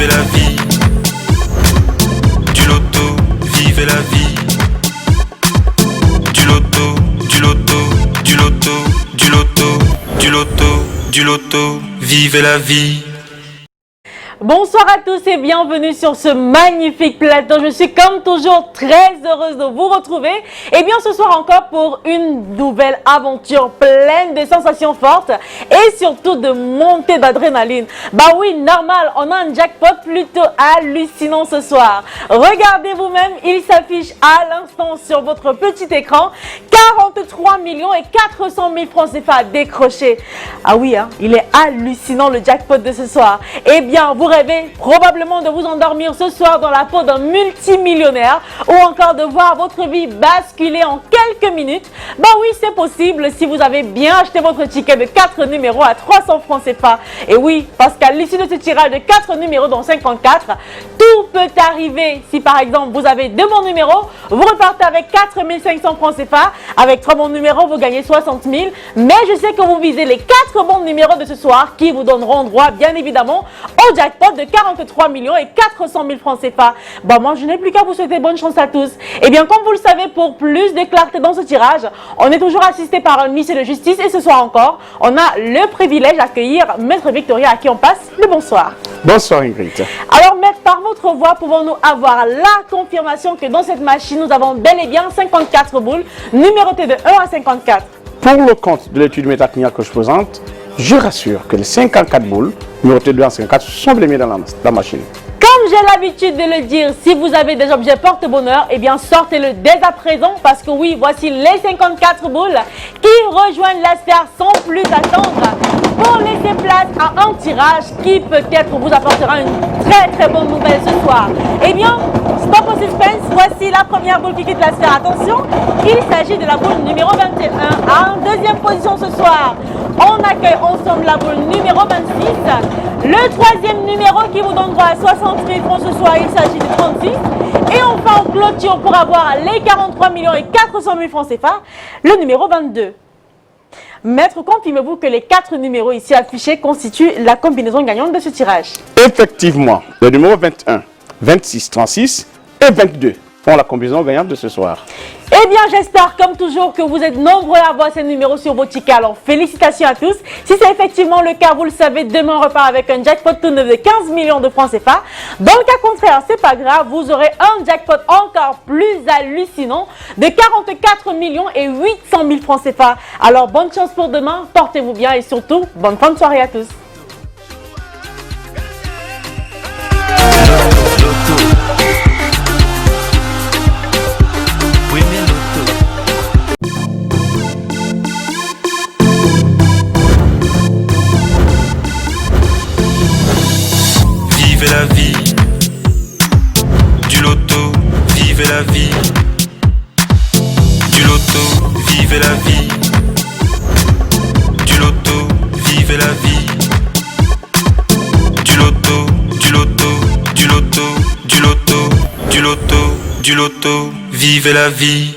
vivez la vie. Du loto, vivez la vie. Du loto, du loto, du loto, du loto, du loto, du loto, vivez la vie. Bonsoir à tous et bienvenue sur ce magnifique plateau. Je suis comme toujours très heureuse de vous retrouver. Et bien ce soir encore pour une nouvelle aventure pleine de sensations fortes et surtout de montée d'adrénaline. Bah oui, normal, on a un jackpot plutôt hallucinant ce soir. Regardez vous-même, il s'affiche à l'instant sur votre petit écran. 43 millions et 400 000 francs CFA décrochés. Ah oui, hein, il est hallucinant le jackpot de ce soir. Eh bien, vous rêvez probablement de vous endormir ce soir dans la peau d'un multimillionnaire ou encore de voir votre vie basculer en quelques minutes. Bah oui, c'est possible si vous avez bien acheté votre ticket de 4 numéros à 300 francs CFA. Et oui, parce qu'à l'issue de ce tirage de 4 numéros dans 54, tout peut arriver. Si par exemple vous avez 2 bons numéros, vous repartez avec 4 500 francs CFA. Avec 3 bons numéros, vous gagnez 60 000. Mais je sais que vous visez les 4 bons numéros de ce soir qui vous donneront droit bien évidemment au jackpot de 43 millions et 400 000 francs CFA. Bah moi je n'ai plus qu'à vous souhaiter bonne chance à tous. Et bien comme vous le savez, pour plus de clarté dans ce tirage, on est toujours assisté par un huissier de justice et ce soir encore, on a le privilège d'accueillir Maître Victoria à qui on passe le bonsoir. Bonsoir Ingrid. Alors Maître, par votre voix, pouvons-nous avoir la confirmation que dans cette machine, nous avons bel et bien 54 boules numérotées de 1 à 54. Pour le compte de l'étude métaclinique que je présente, je rassure que les 54 boules numérotées de 2 à 54 sont les miennes dans la machine. Comme j'ai l'habitude de le dire, si vous avez des objets porte-bonheur, eh bien sortez-le dès à présent parce que oui, voici les 54 boules qui rejoignent la sphère sans plus attendre pour laisser place à un tirage qui peut-être vous apportera une très bonne nouvelle ce soir. Eh bien, stop au suspense, voici la première boule qui quitte la sphère. Attention, il s'agit de la boule numéro 21. En deuxième position ce soir, on accueille ensemble la boule numéro 26. Le troisième numéro qui vous donne droit à 60 000 francs ce soir, il s'agit de 36. Et enfin en clôture pour avoir les 43 millions et 400 000 francs CFA, le numéro 22. Maître, confirmez-vous que les 4 numéros ici affichés constituent la combinaison gagnante de ce tirage? Effectivement, le numéro 21, 26, 36 et 22 font la combinaison gagnante de ce soir. Eh bien, j'espère comme toujours que vous êtes nombreux à avoir ces numéros sur vos tickets. Alors, félicitations à tous. Si c'est effectivement le cas, vous le savez, demain on repart avec un jackpot tout neuf de 15 millions de francs CFA. Dans le cas contraire, c'est pas grave, vous aurez un jackpot encore plus hallucinant de 44 millions et 800 000 francs CFA. Alors, bonne chance pour demain, portez-vous bien et surtout, bonne fin de soirée à tous. Vivez la vie. Du loto, vivez la vie. Du loto, vivez la vie. Du loto, vivez la vie. Du loto, du loto, du loto, du loto, du loto, du loto, vivez la vie.